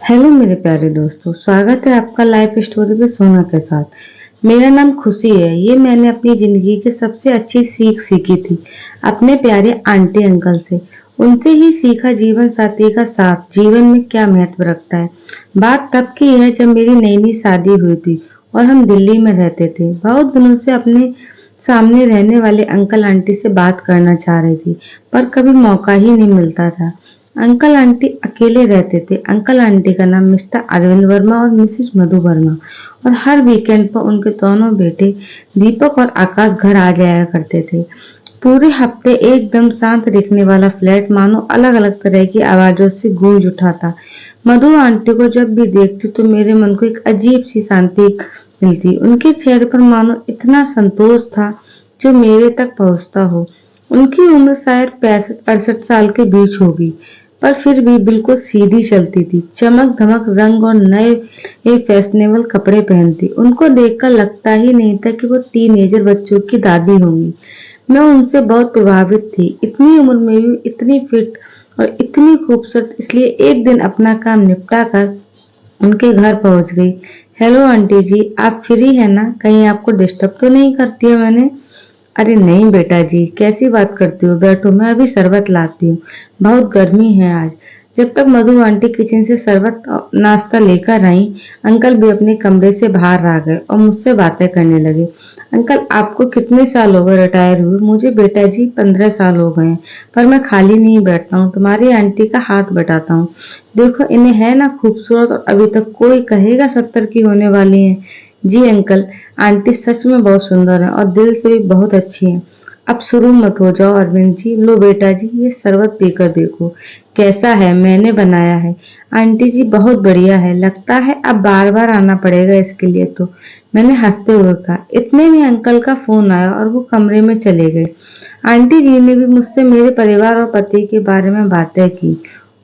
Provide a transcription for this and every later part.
Hello मेरे प्यारे दोस्तों, स्वागत है आपका लाइफ स्टोरी पे सोना के साथ। मेरा नाम खुशी है। ये मैंने अपनी जिंदगी की सबसे अच्छी सीख सीखी थी अपने प्यारे आंटी अंकल से। उनसे ही सीखा जीवन साथी का साथ जीवन में क्या महत्व रखता है। बात तब की है जब मेरी नई नई शादी हुई थी और हम दिल्ली में रहते थे। बहुत दिनों से अपने सामने रहने वाले अंकल आंटी से बात करना चाह रही थी, पर कभी मौका ही नहीं मिलता था। अंकल आंटी अकेले रहते थे। अंकल आंटी का नाम मिस्टर अरविंद वर्मा और मिसेस मधु वर्मा, और हर वीकेंड पर उनके दोनों बेटे दीपक और आकाश घर आ जाया करते थे। पूरे हफ्ते एकदम शांत दिखने वाला फ्लैट मानो अलग अलग तरह की आवाजों से गूंज उठा था। मधु आंटी को जब भी देखती तो मेरे मन को एक अजीब सी शांति मिलती। उनके चेहरे पर मानो इतना संतोष था जो मेरे तक पहुंचता हो। उनकी उम्र शायद 65-68 साल के बीच होगी, पर फिर भी बिल्कुल सीधी चलती थी। चमक धमक रंग और नए फैशनेबल कपड़े पहनती। उनको देखकर लगता ही नहीं था कि वो टीनेजर बच्चों की दादी होंगी। मैं उनसे बहुत प्रभावित थी। इतनी उम्र में भी इतनी फिट और इतनी खूबसूरत। इसलिए एक दिन अपना काम निपटा कर उनके घर पहुंच गई। हेलो आंटी जी, आप फ्री है ना? कहीं आपको डिस्टर्ब तो नहीं करती है मैंने? अरे नहीं बेटा जी, कैसी बात करती हो, बैठो, मैं अभी शरबत लाती हूँ। बहुत गर्मी है आज। जब तक मधु आंटी किचन से शरबत नाश्ता लेकर आई, अंकल भी अपने कमरे से बाहर आ गए और मुझसे बातें करने लगे। अंकल, आपको कितने साल हो गए रिटायर हुए? मुझे बेटा जी 15 साल हो गए हैं, पर मैं खाली नहीं बैठता हूँ, तुम्हारी आंटी का हाथ बटाता हूँ। देखो, इन्हें है ना खूबसूरत, और अभी तक कोई कहेगा 70 की होने वाली है। जी अंकल, आंटी सच में बहुत सुंदर है और दिल से भी बहुत अच्छी है। अब शुरू मत हो जाओ अरविंद जी। लो बेटा जी, ये शरबत पीकर देखो कैसा है, मैंने बनाया है। आंटी जी बहुत बढ़िया है, लगता है अब बार बार आना पड़ेगा इसके लिए तो, मैंने हंसते हुए कहा। इतने में अंकल का फोन आया और वो कमरे में चले गए। आंटी जी ने भी मुझसे मेरे परिवार और पति के बारे में बातें की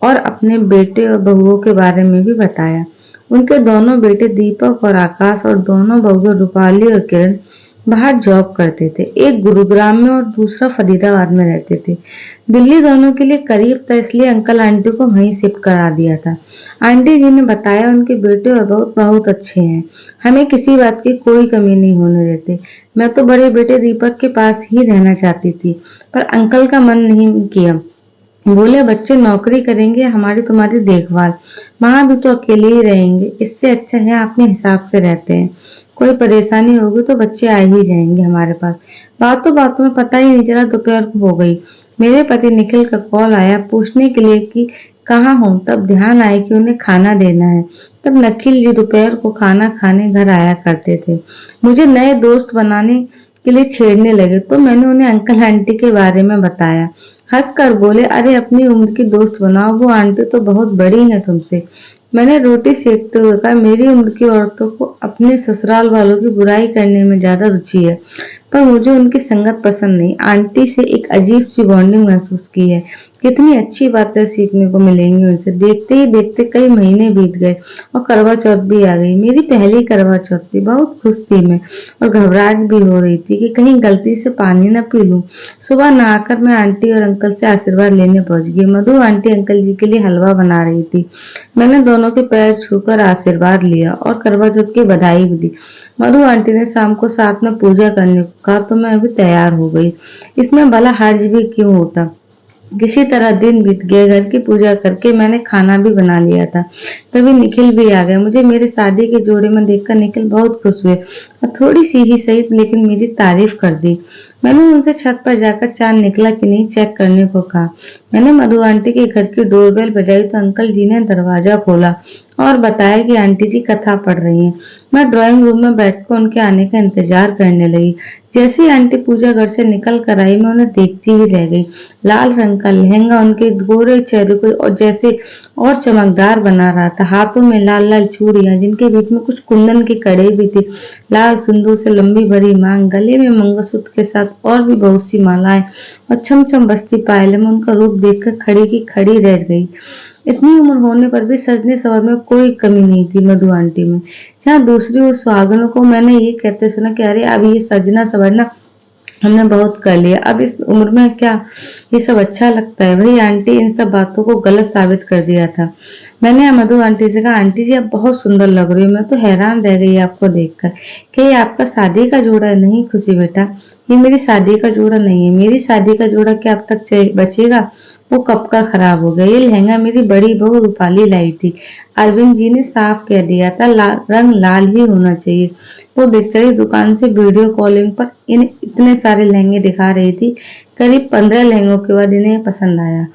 और अपने बेटे और बहुओं के बारे में भी बताया। उनके दोनों बेटे दीपक और आकाश और दोनों बहुएं रूपाली और किरण बाहर जॉब करते थे। एक गुरुग्राम में और दूसरा फरीदाबाद में रहते थे। दिल्ली दोनों के लिए करीब था, इसलिए अंकल आंटी को वहीं शिफ्ट करा दिया था। आंटी जी ने बताया उनके बेटे और बहुत बहुत अच्छे हैं, हमें किसी बात की कोई कमी नहीं होने देते। मैं तो बड़े बेटे दीपक के पास ही रहना चाहती थी, पर अंकल का मन नहीं किया। बोले बच्चे नौकरी करेंगे, हमारी तुम्हारी देखभाल, वहां भी तो अकेले ही रहेंगे, इससे अच्छा है अपने हिसाब से रहते हैं। कोई परेशानी होगी तो बच्चे आ ही जाएंगे हमारे पास। बातों बातों में पता ही नहीं चला दोपहर को हो गई। मेरे पति निखिल का कॉल आया पूछने के लिए कि कहाँ हूँ। तब ध्यान आया कि उन्हें खाना देना है। तब निखिल जी दोपहर को खाना खाने घर आया करते थे। मुझे नए दोस्त बनाने के लिए छेड़ने लगे तो मैंने उन्हें अंकल आंटी के बारे में बताया। हंस कर बोले, अरे अपनी उम्र की दोस्त बनाओ, वो आंटी तो बहुत बड़ी है तुमसे। मैंने रोटी सेकते हुए कहा, मेरी उम्र की औरतों को अपने ससुराल वालों की बुराई करने में ज्यादा रुचि है, पर मुझे उनकी संगत पसंद नहीं। आंटी से एक अजीब सी बॉन्डिंग महसूस की है। कितनी अच्छी बातें सीखने को मिलेंगी उनसे। देखते ही देखते कई महीने बीत गए और करवा चौथ भी आ गई। मेरी पहली करवा चौथ थी। बहुत खुश थी मैं और घबराहट भी हो रही थी कि कहीं गलती से पानी न पी लूं। सुबह नहाकर मैं आंटी और अंकल से आशीर्वाद लेने पहुंच गई। मधु आंटी अंकल जी के लिए हलवा बना रही थी। मैंने दोनों के पैर छूकर आशीर्वाद लिया और करवा चौथ की बधाई भी दी। मधु आंटी ने शाम को साथ में पूजा करने को कहा तो मैं अभी तैयार हो गई। इसमें भला हर्ज भी क्यों होता। किसी तरह दिन बीत गया। घर की पूजा करके मैंने खाना भी बना लिया था। तभी निखिल भी आ गए। मुझे मेरे शादी के जोड़े में देखकर निखिल बहुत खुश हुए और थोड़ी सी ही सही लेकिन मेरी तारीफ कर दी। मैंने उनसे छत पर जाकर चांद निकला कि नहीं चेक करने को कहा। मैंने मधु आंटी के घर की डोरबेल बजाई तो अंकल जी ने दरवाजा खोला और बताया कि आंटी जी कथा पढ़ रही हैं। मैं ड्राइंग रूम में बैठकर उनके आने का इंतजार करने लगी। जैसे ही आंटी पूजा घर से निकल कर आई, मैं उन्हें देखती ही रह गई। लाल रंग का लहंगा उनके गोरे चेहरे को और जैसे और चमकदार बना रहा था। हाथों में लाल लाल चूड़ियां जिनके बीच में कुछ कुंदन की कड़े भी थी। लाल सिंदूर से लंबी भरी मांग, गले में मंगलसूत्र के साथ और भी बहुत सी मालाएं और छम छम बजती पायलें। मैं उनका रूप देखकर खड़ी की खड़ी रह गई। इतनी उम्र होने पर भी सजने सवरने में कोई कमी नहीं थी मधु आंटी में। जहाँ दूसरी ओर सुहागनों को मैंने ये कहते सुना कि अरे अब ये सजना सवरना हमने बहुत कर लिया, अब इस उम्र में क्या ये सब अच्छा लगता है? वही आंटी इन सब बातों को गलत साबित कर दिया था। मैंने मधु आंटी से कहा, आंटी जी आप बहुत सुंदर लग रही हो, मैं तो हैरान रह गई आपको देखकर। क्या ये आपका शादी का जोड़ा है? नहीं खुशी बेटा, ये मेरी शादी का जोड़ा नहीं है। मेरी शादी का जोड़ा क्या अब तक बचेगा? वो कब का खराब हो गया। ये लहंगा मेरी बड़ी बहू रूपाली लाई थी। अरविंद जी ने साफ कह दिया था रंग लाल ही होना चाहिए। वो बेचारी दुकान से वीडियो कॉलिंग पर इतने सारे लहंगे दिखा रही थी। करीब 15 लहंगों के बाद इन्हें पसंद आया।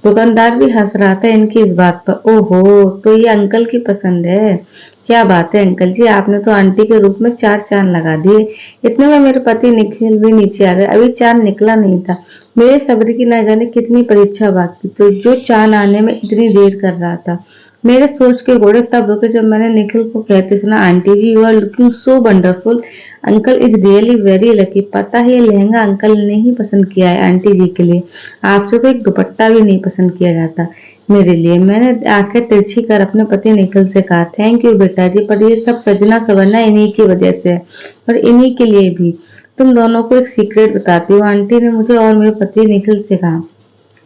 दुकानदार भी हंस रहा था इनकी इस बात पर। ओहो, तो ये अंकल की पसंद है। क्या बात है अंकल जी, आपने तो आंटी के रूप में 4 चांद लगा दिए। इतने में मेरे पति निखिल भी नीचे आ गए। अभी चांद निकला नहीं था। मेरे सब्र की न जाने कितनी परीक्षा बाकी थी, तो जो चांद आने में इतनी देर कर रहा था। मेरे सोच के घोड़े तब रुके जब मैंने निखिल को कहते सुना, aunty ji you are looking so wonderful, uncle is really very lucky. पता है ये लहंगा अंकल ने ही पसंद किया है आंटी जी के लिए। आपसे तो एक दुपट्टा भी नहीं पसंद किया जाता मेरे लिए। मैंने आंखें तिरछी कर अपने पति निखिल से कहा, थैंक यू बेटा जी, पर ये सब सजना सवरना इन्हीं की वजह से है, और इन्हीं के लिए भी। तुम दोनों को एक सीक्रेट बताती हूँ, आंटी ने मुझे और मेरे पति निखिल से कहा।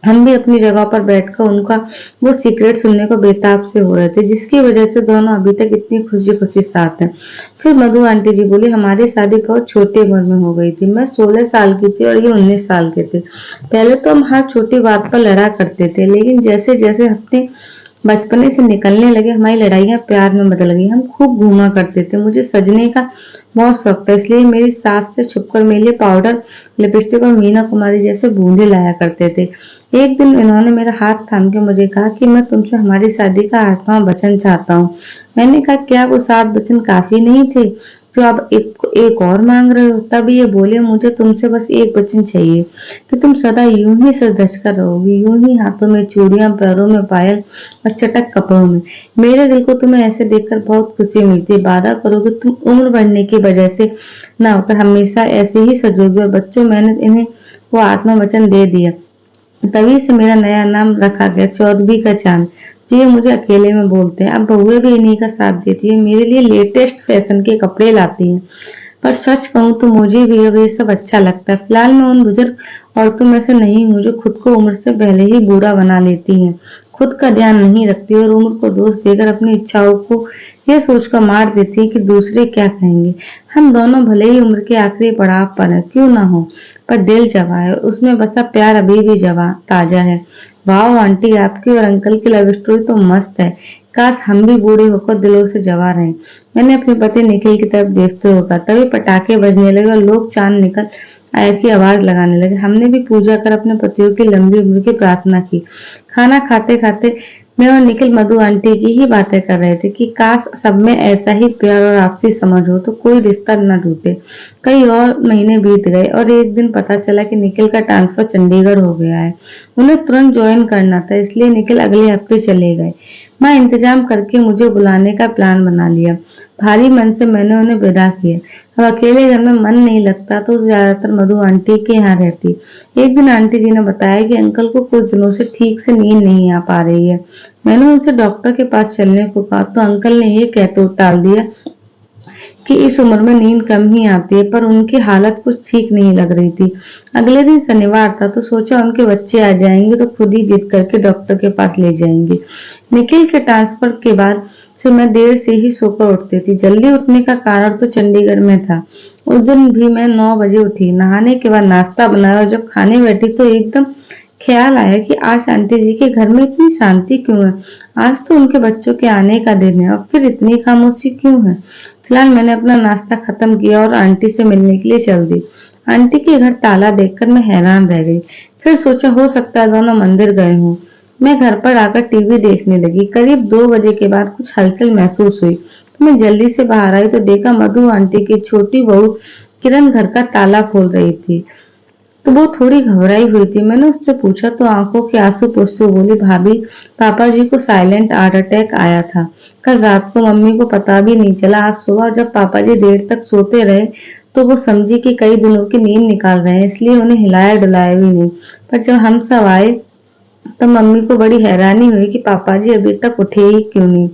हम भी अपनी जगह पर बैठकर उनका वो सीक्रेट सुनने को बेताब से हो रहे थे, जिसकी वजह से दोनों अभी तक इतनी खुशी खुशी साथ हैं। फिर मधु आंटी जी बोली, हमारी शादी बहुत छोटी उम्र में हो गई थी। मैं 16 साल की थी और ये 19 साल के थे। पहले तो हम हर छोटी बात पर लड़ा करते थे, लेकिन जैसे जैसे हफ्ते बचपने से निकलने लगे हमारी लड़ाइयाँ प्यार में बदल गई। हम खूब घूमा करते थे। मुझे सजने का बहुत शौक था, इसलिए मेरी सास से छुपकर मेरे लिए पाउडर, लिपस्टिक और मीना कुमारी जैसे बूंदे लाया करते थे। एक दिन इन्होंने मेरा हाथ थाम के मुझे कहा कि मैं तुमसे हमारी शादी का 8वां वचन चाहता हूँ। मैंने कहा, क्या वो 7 वचन काफी नहीं थे जो आप एक और मांग रहे हो? तब ये बोले, मुझे तुमसे बस एक वचन चाहिए कि तुम सदा यूं ही सज धज कर रहोगी, यूं ही हाथों में चूड़ियां, पैरों में पायल और चटक कपड़ों में। मेरे दिल को तुम्हें ऐसे देखकर बहुत खुशी मिलती है। वादा करो कि तुम उम्र बढ़ने की वजह से ना होकर हमेशा ऐसे ही सजोगे। और बच्चों, मैंने इन्हें वो आत्मा वचन दे दिया। तभी से मेरा नया नाम रखा गया, चौदहवीं का चांद। जो ये मुझे अकेले में बोलते हैं। अब बहुएं भी इन्हीं का साथ देती है, मेरे लिए लेटेस्ट फैशन के कपड़े लाती हैं। पर सच कहूँ तो मुझे भी अब ये सब अच्छा लगता है। फिलहाल मैं उन बुजुर्ग औरतों में से नहीं हूँ जो खुद को उम्र से पहले ही बूढ़ा बना लेती हैं, खुद का ध्यान नहीं रखती और उम्र को दोष देकर अपनी इच्छाओं को यह सोचकर मार देती है कि दूसरे क्या कहेंगे। हम दोनों भले ही उम्र के आखिरी पड़ाव पर है, क्यों ना हो, पर दिल जवा है और उसमें बसा प्यार अभी भी जवा ताजा है। वाह आंटी, आपकी और अंकल की लव स्टोरी तो मस्त है। काश हम भी बूढ़े होकर दिलों से जवा रहे। मैंने अपने पति निखिल की तरफ देखते हुए कहा। तभी पटाखे बजने लगे और लोग चांद निकल आए की आवाज लगाने लगे। हमने भी पूजा कर अपने पतियों की लंबी उम्र की प्रार्थना की। खाना खाते खाते मैं और निखिल मधु आंटी की ही बातें कर रहे थे कि काश सब में ऐसा ही प्यार और आपसी समझ हो तो कोई रिश्ता न टूटे। कई और महीने बीत गए और एक दिन पता चला कि निखिल का ट्रांसफर चंडीगढ़ हो गया है। उन्हें तुरंत ज्वाइन करना था, इसलिए निखिल अगले हफ्ते चले गए। मैं इंतजाम करके मुझे बुलाने का प्लान बना लिया। भारी मन से मैंने उन्हें विदा किया। अब अकेले घर में मन नहीं लगता तो ज्यादातर मधु आंटी के यहाँ रहती। एक दिन आंटी जी ने बताया कि अंकल को कुछ दिनों से ठीक से नींद नहीं आ पा रही है। मैंने उनसे डॉक्टर के पास चलने को कहा तो अंकल ने ये कहते टाल दिया कि इस उम्र में नींद कम ही आती है, पर उनकी हालत कुछ ठीक नहीं लग रही थी। अगले दिन शनिवार था तो सोचा उनके बच्चे आ जाएंगे तो खुद ही जिद करके डॉक्टर के पास ले जाएंगे। निखिल के ट्रांसफर के बाद से मैं देर से ही सोकर उठती थी। जल्दी उठने का कारण तो चंडीगढ़ में था। उस दिन भी मैं 9 बजे उठी, नहाने के बाद नाश्ता बनाया और जब खाने बैठी तो एकदम ख्याल आया कि आज आंटी जी के घर में इतनी शांति क्यों है। आज तो उनके बच्चों के आने का दिन है और फिर इतनी खामोशी क्यों है। फिलहाल मैंने अपना नाश्ता खत्म किया और आंटी से मिलने के लिए चल दी। आंटी के घर ताला देखकर मैं हैरान रह गई। फिर सोचा हो सकता है दोनों मंदिर गए हों। मैं घर पर आकर टीवी देखने लगी। करीब 2 बजे के बाद कुछ हलचल महसूस हुई तो मैं जल्दी से बाहर आई तो देखा मधु आंटी की छोटी बहू किरण घर का ताला खोल रही थी। तो वो थोड़ी घबराई हुई थी। मैंने उससे पूछा तो आंखों के आंसू पोंछते हुए बोली, भाभी पापा जी को साइलेंट हार्ट अटैक आया था। कल रात को मम्मी को पता भी नहीं चला। आज सुबह जब पापा जी देर तक सोते रहे तो वो समझी कि कई दिनों की नींद निकाल रहे हैं, इसलिए उन्हें हिलाया डुलाया भी नहीं। पर जब हम सब आए तो मम्मी को बड़ी हैरानी हुई कि पापा जी अभी तक उठे ही क्यों नहीं।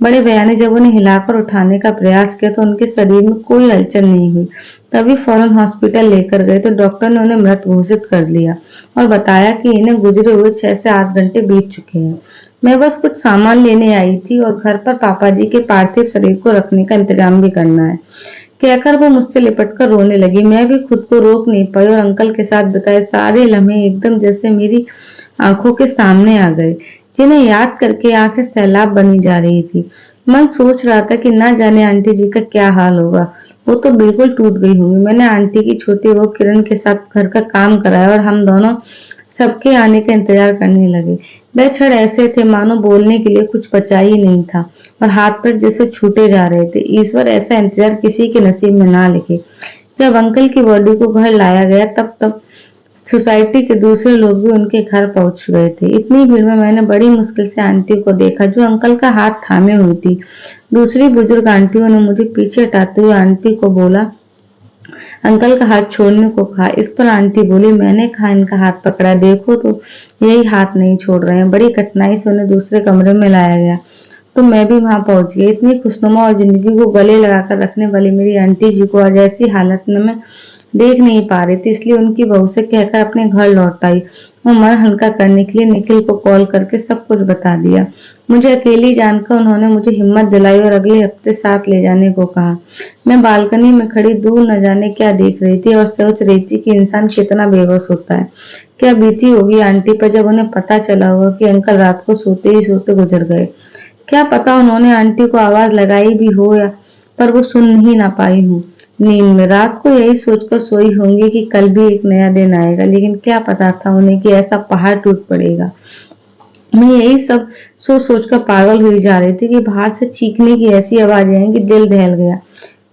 बड़े भैया ने जब उन्हें हिलाकर उठाने का प्रयास किया तो उनके शरीर में कोई हलचल नहीं हुई। तभी फौरन हॉस्पिटल लेकर गए तो डॉक्टर ने उन्हें मृत घोषित कर दिया और बताया कि इन्हें गुजरे हुए 6 से 8 घंटे बीत चुके हैं। मैं बस कुछ सामान लेने आई थी और घर पर पापा जी के पार्थिव शरीर को रखने का इंतजाम भी करना है, कहकर वो मुझसे लिपटकर रोने लगी। मैं भी खुद को रोक नहीं पाई और अंकल के साथ बिताए सारे लम्हे एकदम जैसे मेरी आंखों के सामने आ गए, जिन्हें याद करके आंखें सैलाब बनी जा रही थी। मन सोच रहा था कि ना जाने आंटी जी का क्या हाल होगा। वो तो बिल्कुल टूट गई होंगी। मैंने आंटी की छोटी बहू किरण के साथ घर का काम कराया और हम दोनों सबके आने का इंतजार करने लगे। वह क्षण ऐसे थे मानो बोलने के लिए कुछ बचा ही नहीं था और हाथ पैर जैसे छूटे जा रहे थे। ईश्वर ऐसा इंतजार किसी के नसीब में ना लिखे। जब अंकल की बॉडी को घर लाया गया तब सोसाइटी के दूसरे लोग भी उनके घर पहुंच गए थे। इतनी भीड़ में मैंने बड़ी मुश्किल से आंटी को देखा जो अंकल का हाथ थामे हुई थी। दूसरी बुजुर्ग आंटियों ने मुझे पीछे हटाते हुए आंटी को बोला, अंकल का हाथ छोड़ने को कहा। इस पर आंटी बोली, मैंने कहा इनका हाथ पकड़ा, देखो तो यही हाथ नहीं छोड़ रहे हैं। बड़ी कठिनाई से उन्हें दूसरे कमरे में लाया गया तो मैं भी वहां पहुंच गई। इतनी खुशनुमा और जिंदगी को गले लगाकर रखने वाली मेरी आंटी जी को आज ऐसी हालत में मैं देख नहीं पा रही थी, इसलिए उनकी बहू से कहकर अपने घर लौट आई और मन हल्का करने के लिए निखिल को कॉल करके सब कुछ बता दिया। मुझे अकेली जानकर उन्होंने मुझे हिम्मत दिलाई और अगले हफ्ते साथ ले जाने को कहा। मैं बालकनी में खड़ी दूर न जाने क्या देख रही थी और सोच रही थी कि इंसान कितना बेबस होता है। क्या बीती होगी आंटी पर जब उन्हें पता चला होगा कि अंकल रात को सोते ही सोते गुजर गए। क्या पता उन्होंने आंटी को आवाज लगाई भी हो या पर वो सुन ही ना पाई हूँ। नींद में रात को यही सोचकर सोई होंगी कि कल भी एक नया दिन आएगा, लेकिन क्या पता था उन्हें कि ऐसा पहाड़ टूट पड़ेगा। मैं यही सब सोच सोचकर पागल हुई जा रही थी कि बाहर से चीखने की ऐसी आवाजें आई कि दिल दहल गया।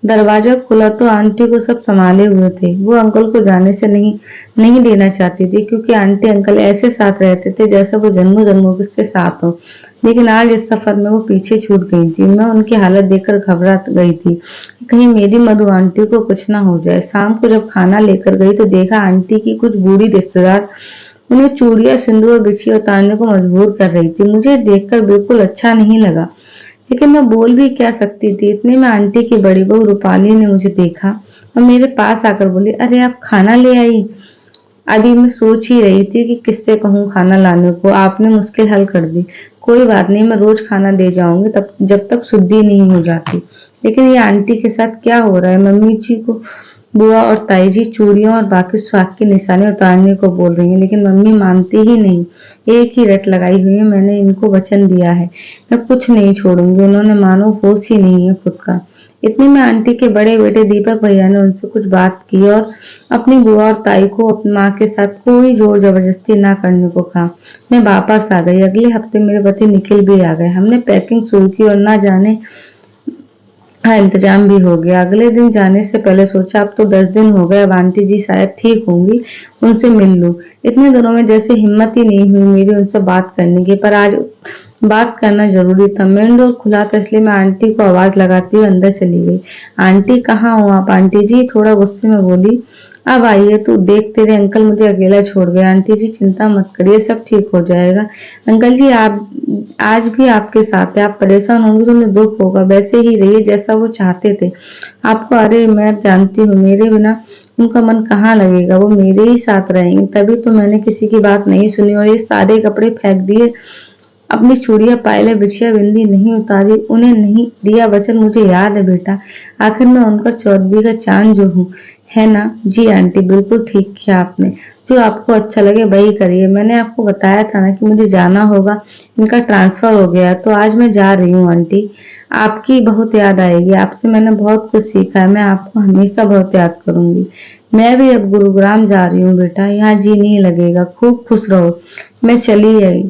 दरवाजा खुला तो आंटी को सब संभाले हुए थे। वो अंकल को जाने से नहीं देना चाहती थी क्योंकि आंटी अंकल ऐसे साथ रहते थे जैसे वो जन्मों जन्मों से साथ हो। लेकिन आज इस सफर में वो पीछे छूट गई थी। मैं उनकी हालत देखकर घबरा गई थी कहीं मेरी मधु आंटी को कुछ ना हो जाए। शाम को जब खाना लेकर गई तो देखा आंटी की कुछ बूढ़ी रिश्तेदार उन्हें चूड़ियां सिंदूर और बिछिया उतारने को मजबूर कर रही थी। मुझे देखकर बिल्कुल अच्छा नहीं लगा, लेकिन मैं बोल भी क्या सकती थी। इतने में आंटी की बड़ी बहू रूपाली ने मुझे देखा और मेरे पास आकर बोली, अरे आप खाना ले आई। अभी मैं सोच ही रही थी कि किससे कहूँ खाना लाने को, आपने मुश्किल हल कर दी। कोई बात नहीं, मैं रोज खाना दे जाऊंगी तब जब तक शुद्धि नहीं हो जाती। लेकिन ये आंटी के साथ क्या हो रहा है। मम्मी जी को बुआ और ताई जी चूड़ियों और बाकी सुहाग के निशाने उतारने को बोल रही हैं, लेकिन मम्मी मानती ही नहीं। एक ही रट लगाई हुई है। मैंने इनको वचन दिया है मैं कुछ नहीं छोड़ूंगी, उन्होंने मानो होश ही नहीं है खुद का। इतने में आंटी के बड़े बेटे दीपक भैया ने उनसे कुछ बात की और अपनी बुआ और ताई को अपनी माँ के साथ कोई जोर जबरदस्ती ना करने को कहा। मैं वापस आ गई। अगले हफ्ते मेरे पति निखिल भी आ गए। हमने पैकिंग शुरू की और ना जाने हाँ इंतजाम भी हो गया। अगले दिन जाने से पहले सोचा अब तो 10 दिन हो गए, अब आंटी जी शायद ठीक होंगी, उनसे मिल लूं। इतने दिनों में जैसे हिम्मत ही नहीं हुई मेरी उनसे बात करने की, पर आज बात करना जरूरी था। मेन डोर खुला था इसलिए मैं आंटी को आवाज लगाती हुई अंदर चली गई। आंटी कहाँ हो आप? आंटी जी थोड़ा गुस्से में बोली। अब आइए तू देख, तेरे अंकल मुझे अकेला छोड़ गए। आंटी जी चिंता मत करिए, सब ठीक हो जाएगा। अंकल जी आप आज भी आपके साथ है। आप परेशान होंगे तो उन्हें दुख होगा, वैसे ही रहिए जैसा वो चाहते थे आपको। अरे मैं जानती हूँ मेरे बिना उनका मन कहाँ लगेगा, वो मेरे ही साथ रहेंगे। तभी तो मैंने किसी की बात नहीं सुनी और ये सारे कपड़े फेंक दिए। अपनी चूड़ियां पायलें बिछिया बिंदी नहीं उतारी, उन्हें नहीं दिया वचन। मुझे याद है बेटा, आखिर मैं उनका चौदहवीं का चांद जो हूँ, है ना? जी आंटी बिल्कुल ठीक किया आपने, जो आपको अच्छा लगे वही करिए। मैंने आपको बताया था ना कि मुझे जाना होगा, इनका ट्रांसफर हो गया तो आज मैं जा रही हूँ। आंटी आपकी बहुत याद आएगी, आपसे मैंने बहुत कुछ सीखा है। मैं आपको हमेशा बहुत याद करूंगी। मैं भी अब गुरुग्राम जा रही हूँ बेटा, यहाँ जी नहीं लगेगा। खूब खुश रहो। मैं चली आई,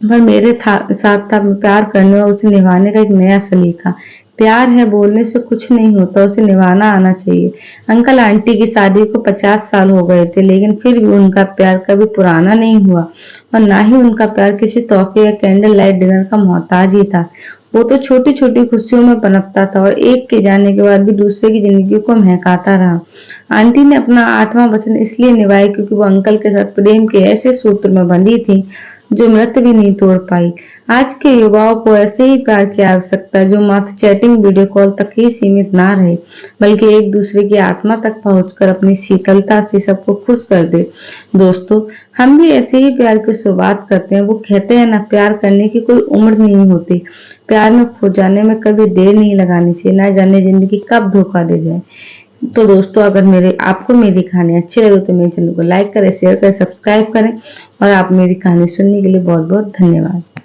पर मेरे साथ था प्यार करने और उसे निभाने का एक नया सलीका। प्यार है बोलने से कुछ नहीं होता, उसे निभाना आना चाहिए। अंकल आंटी की शादी को 50 साल हो गए थे, लेकिन फिर भी उनका प्यार कभी पुराना नहीं हुआ और ना ही उनका प्यार किसी तोहफे या कैंडल लाइट डिनर का मोहताज ही था। वो तो छोटी छोटी खुशियों में पनपता था और एक के जाने के बाद भी दूसरे की जिंदगी को महकाता रहा। आंटी ने अपना 8वां वचन इसलिए निभाया क्योंकि वो अंकल के साथ प्रेम के ऐसे सूत्र में बंधी थी जो मृत्यु भी नहीं तोड़ पाई। आज के युवाओं को ऐसे ही प्यार की आवश्यकता है जो मात्र चैटिंग वीडियो कॉल तक ही सीमित ना रहे, बल्कि एक दूसरे की आत्मा तक पहुंचकर अपनी शीतलता से सबको खुश कर दे। दोस्तों, हम भी ऐसे ही प्यार की शुरुआत करते हैं। वो कहते हैं ना, प्यार करने की कोई उम्र नहीं होती। प्यार में खो जाने में कभी देर नहीं लगानी चाहिए, ना जाने जिंदगी कब धोखा दे जाए। तो दोस्तों, अगर आपको मेरी कहानी अच्छी लगे तो मेरे चैनल को लाइक करें, शेयर करें, सब्सक्राइब करें और आप मेरी कहानी सुनने के लिए बहुत बहुत धन्यवाद।